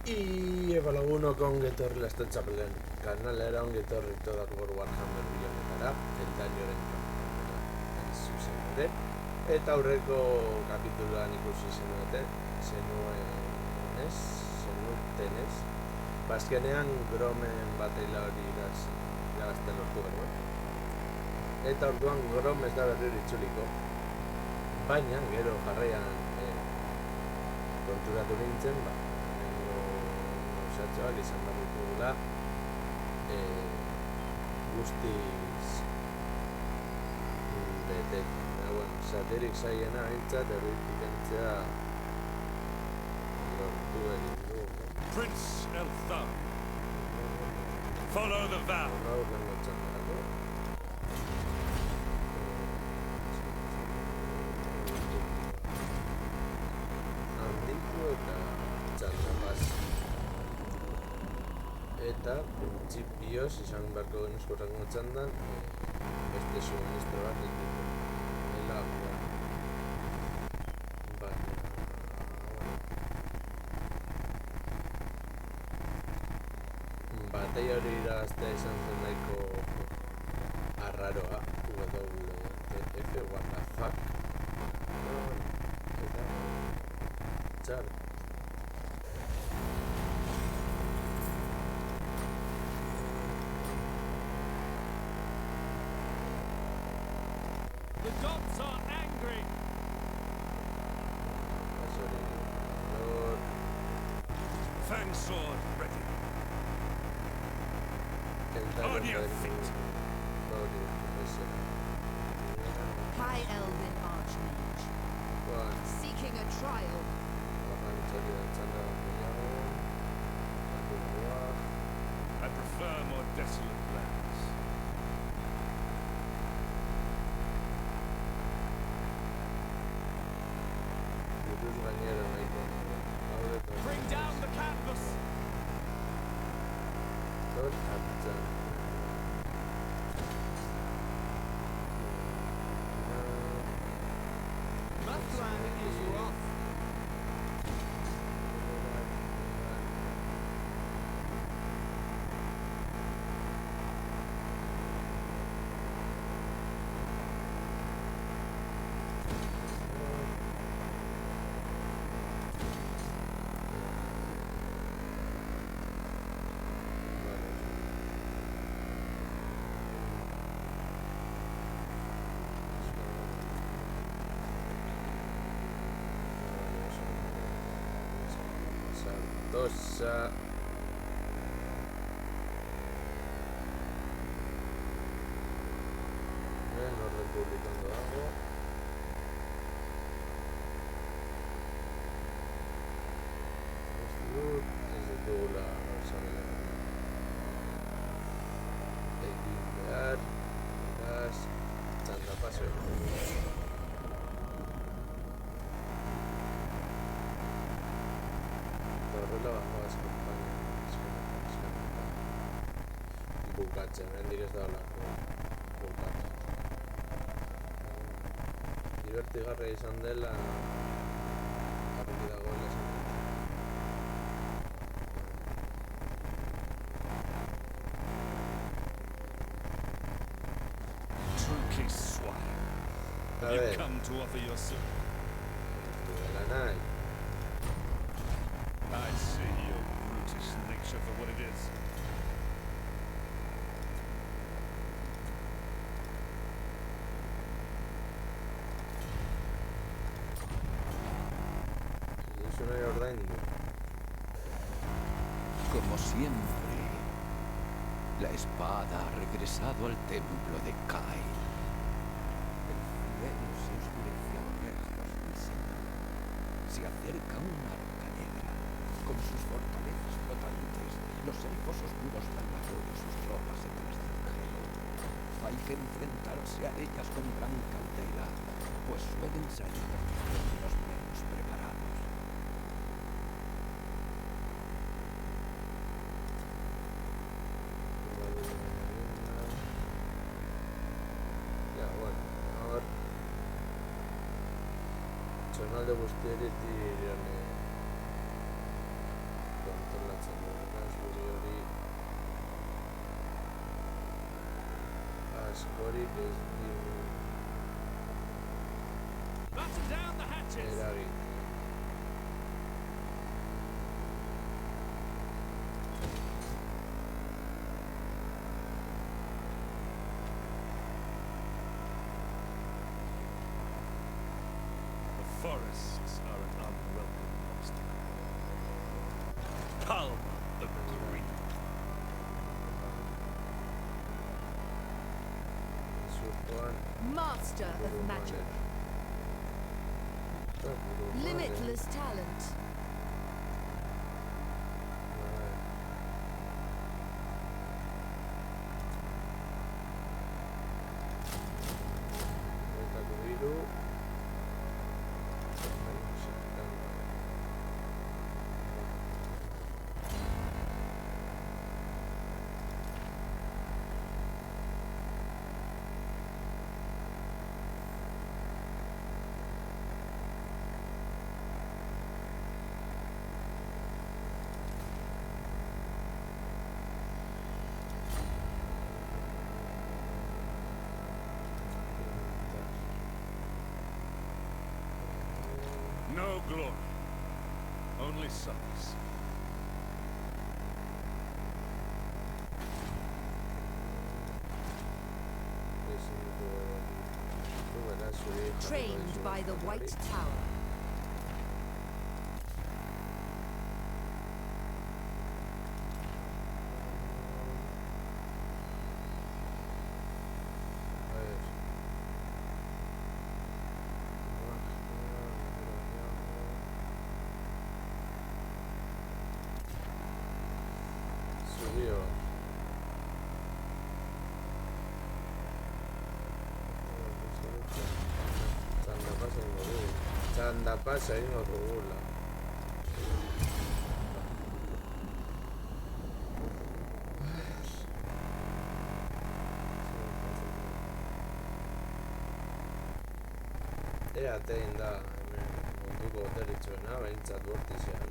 Eba lagunok ongetorri lasten txapelen kanalera, ongetorri todak gor Warhammer bilonetara, eldainoren kanalera zuzen ere. Eta aurreko kapituloan ikusi zenutenez, bazkenean Gromen bataila hori irabazten lortu genuen. Eta orduan Grom ez da berriro itzuliko, baina gero jarraian konturatu nintzen, zatxoak izan behar ditugula guztiz betetan. Satirik zaiena aintzat erritik entzea lortu egin du. Prince Elthar, follow the vow. Eta printzipioz izan beharko genuzko rango txandan beste suministro bat egiteko elagua. Baina batalla hori irabaztea izan zen nahiko arraroa. WTF, what the fuck. Eta txar. The gods are angry. Fang sword ready. On your feet. High Elven Archmage. Seeking a trial. I prefer more desolate lands. Bring down the canvas. Mathlan is rough. Tossa orden publicando algo. Desde tu la enviar las chandapaso. Bukatzen, hendik ez da olako bukatzen. Divertigarria izan dela argi dagoela esan. Truly swine. You come to offer your service. I see your brutish nature for what it is. Como siempre, la espada ha regresado al templo de Kyle. El cielo se oscureció a restos visibles. Se acerca una arca negra, con sus fortalezas flotantes. Los elfos oscuros van a todas sus tropas en el extranjero. Hay que enfrentarse a ellas con gran cautela, pues suelen salir de los menos preparados. Zonalde guztiari tirane kontrol askorik ez digu Batten down the hatches. eragin. The forests are an unwelcome obstacle. Kalma the Green. Zukoan Master of magic. Limitless talent. No glory. Only service. Trained by the White Tower. Subió. Txanda pasa egingo dugula. Ea tein da hemen munduko boteritxuena, behintzat bortizean.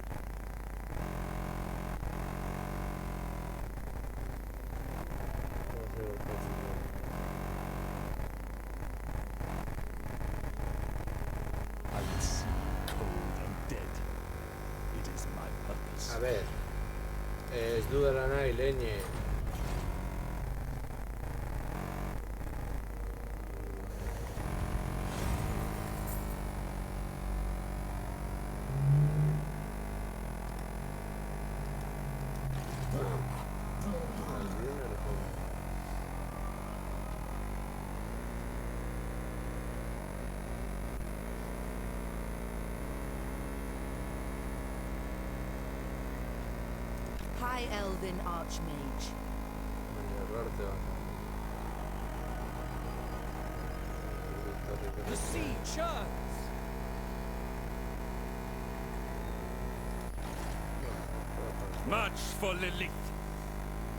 Ice, cold and dead. It is my purpose. A ver, ez dudala nahi leñe. High Elven Archmage. Baina errarte bat. The sea churns. March for Lilith.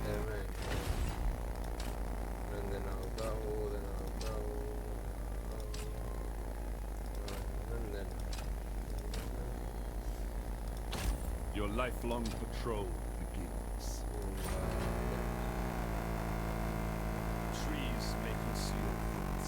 Hemen. Hemen dena daukagu, dena daukagu. Hemen dena. Your lifelong patrol begins. Trees may conceal things.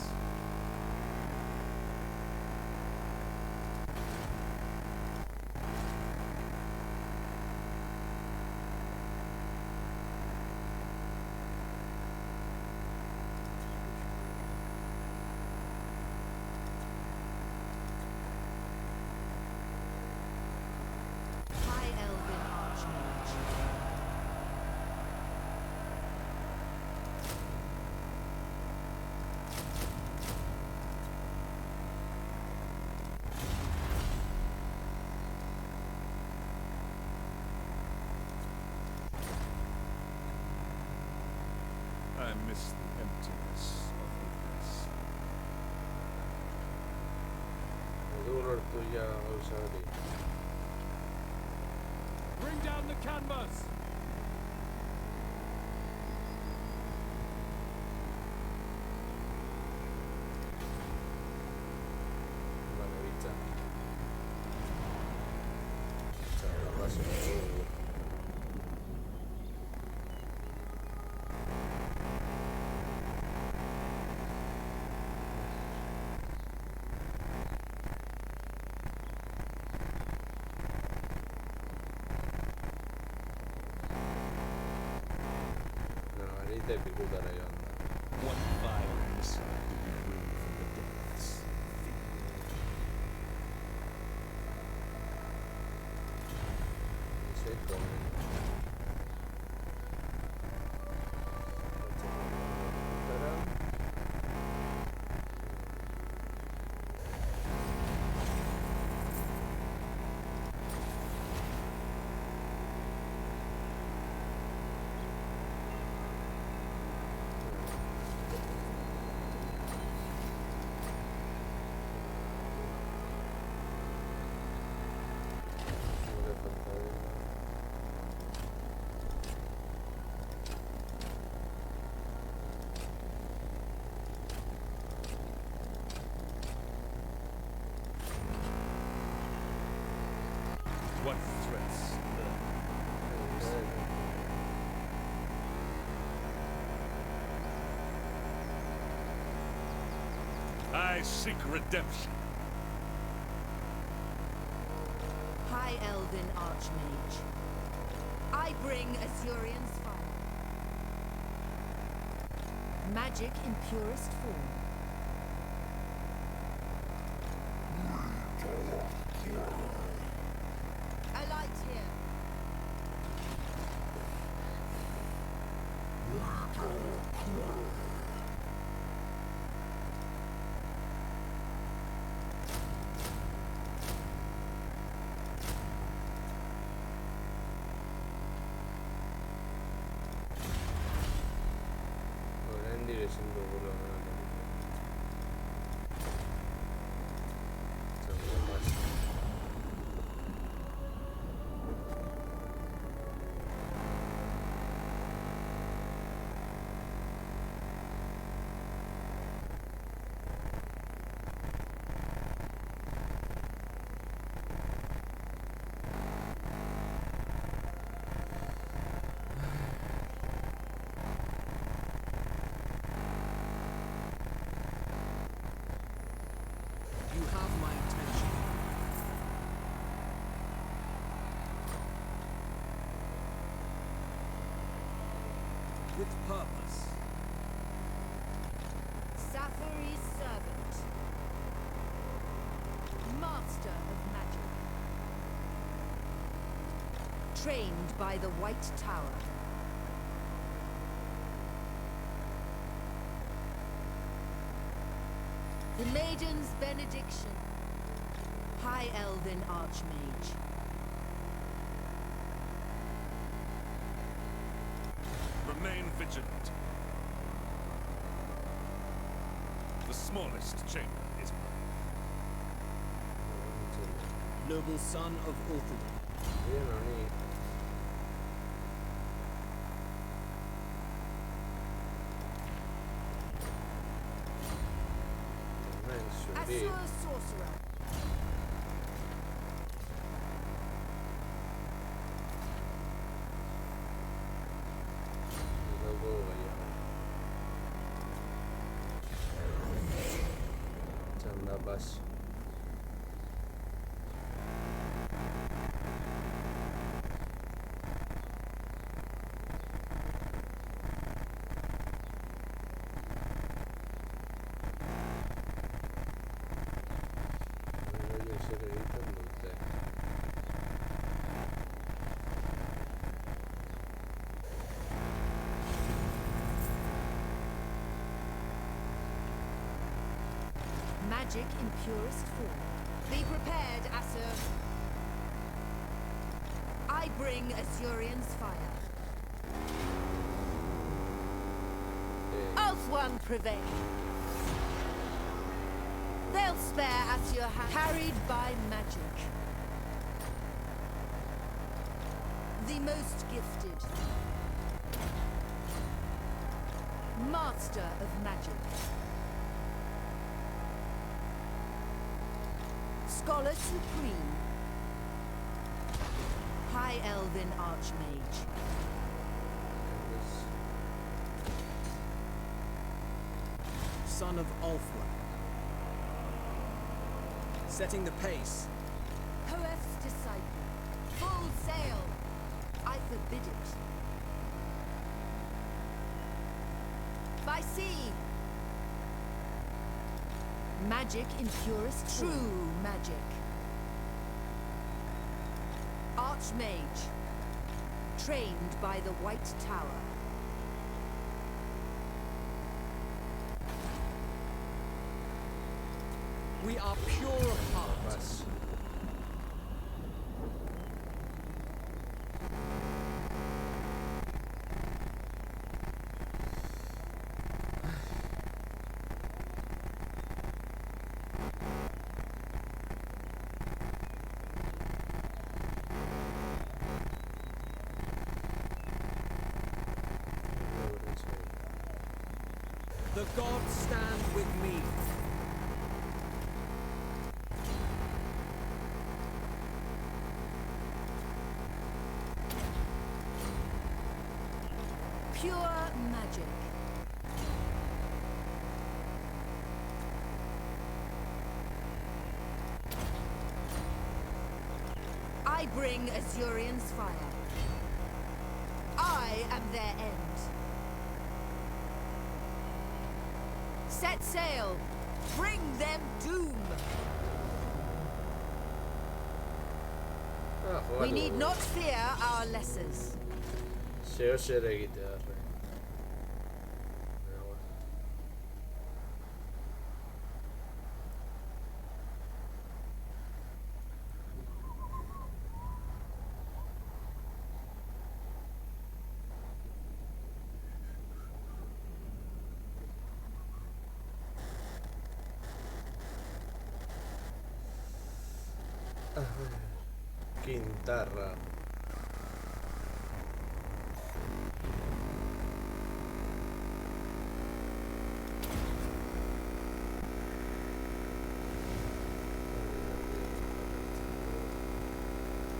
High Elven Archmage. I miss the emptiness of the place. Modu lortu ja gauza hori. Bring down the canvas. Bale, bitza. Txarra paso dugu. Beste pikutara joan da. What vile missile do you bring from the depths? Se come. What threats lurk? I seek redemption. High Elven Archmage. I bring Azurian's fire. Magic in purest form. A light here. Oraindik ezin dugula You have my attention. With purpose. Saphiri's servant. Master of magic. Trained by the White Tower. The Maiden's Benediction. High Elven Archmage. Remain vigilant. The smallest chamber is mine. Noble son of Ulthuan. Bien, Oni. Azure Sorcerer. Chandapas. Magic in purest form. Be prepared, Asur. I bring Azurian's fire. Ulthuan prevail. They'll spare Asur carried by magic. The most gifted. Master of magic. Scholar Supreme. High Elven Archmage. Son of Ulthuan. Setting the pace. Hoeth's disciple. Full sail. I forbid it. Magic in purest true magic. Archmage. Trained by the White Tower. We are pure of heart. Vas. The gods stand with me. Pure magic. I bring Azurian's fire. I am their end. Set sail! Bring them doom! Ah, We jugatu. need not fear our lessers. Zeo zer egitea, arre. Baina, bueno. A ver. Quintarra.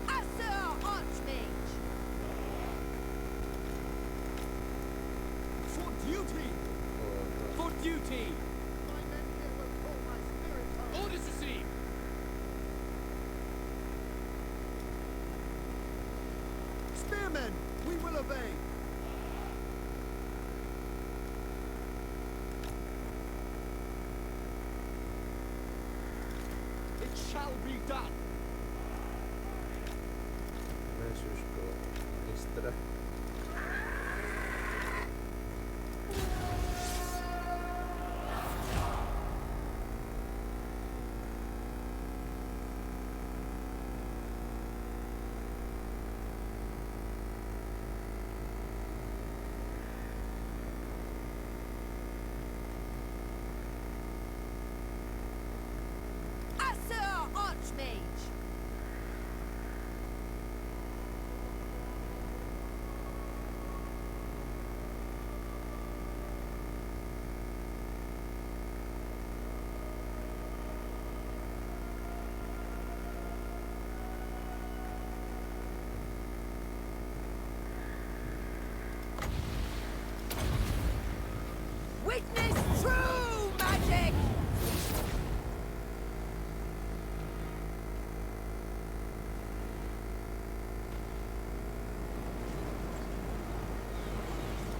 Asur Archmage! For duty! Joder, For duty! Orders received! Spearmen, we will obey! It shall be done! Mesusko Istra. Asur Archmage! Witness true magic!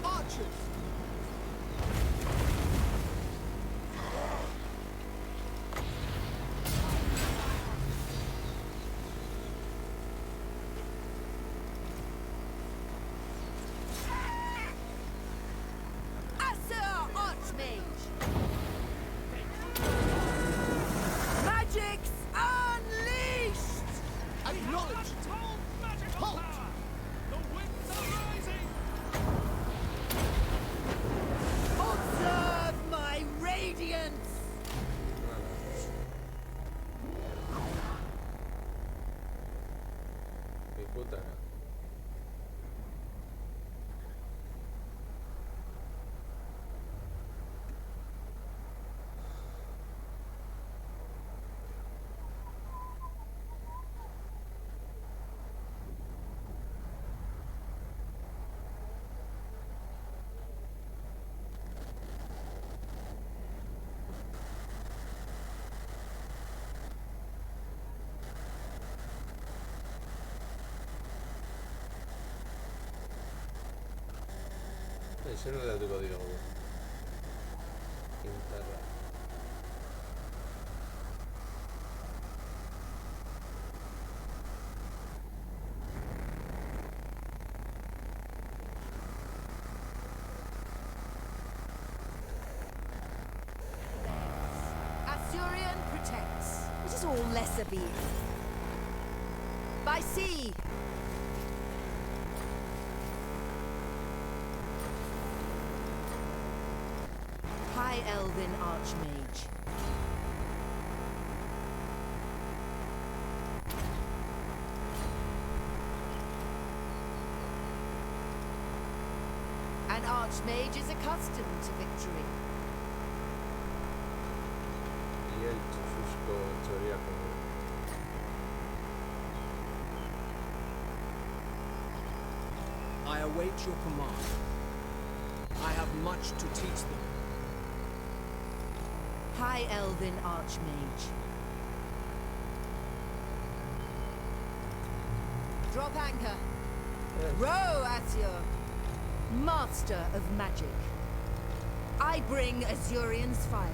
Archers! Asur Archmage! Magic's unleashed! Acknowledged! Halt! The winds are rising! Observe my radiance! Mi puta era. Ese no le datuko diogu. Quintarra. not all lesser beings. By sea! High Elven Archmage. An Archmage is accustomed to victory. Y el chufusco en teoría como... I await your command. I have much to teach them. High Elven Archmage. Drop anchor. Row, Asio. Master of magic. I bring Azurian's fire.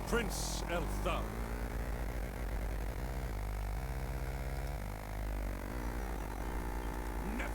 Prince Elthar. Never.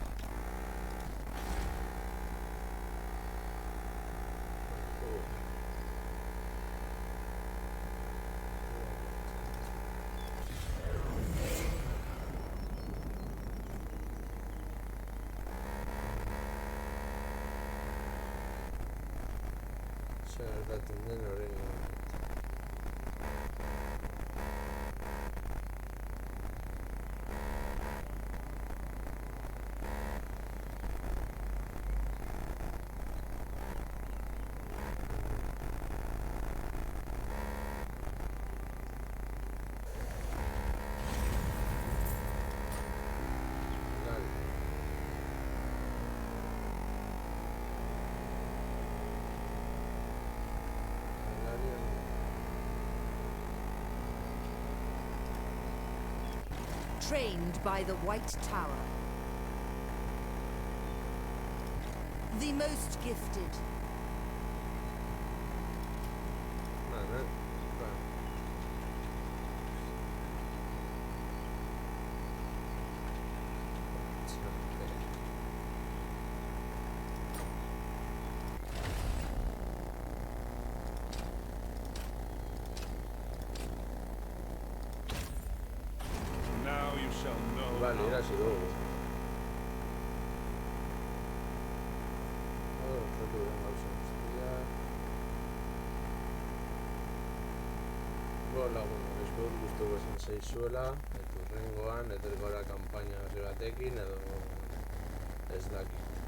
Trained by the White Tower. The most gifted. Now you shall know. Vale, era así luego. Lagun gustuko zen zaizuela, eturrengoan, etorriko da kanpaina hasi batekin, edo ez dakit.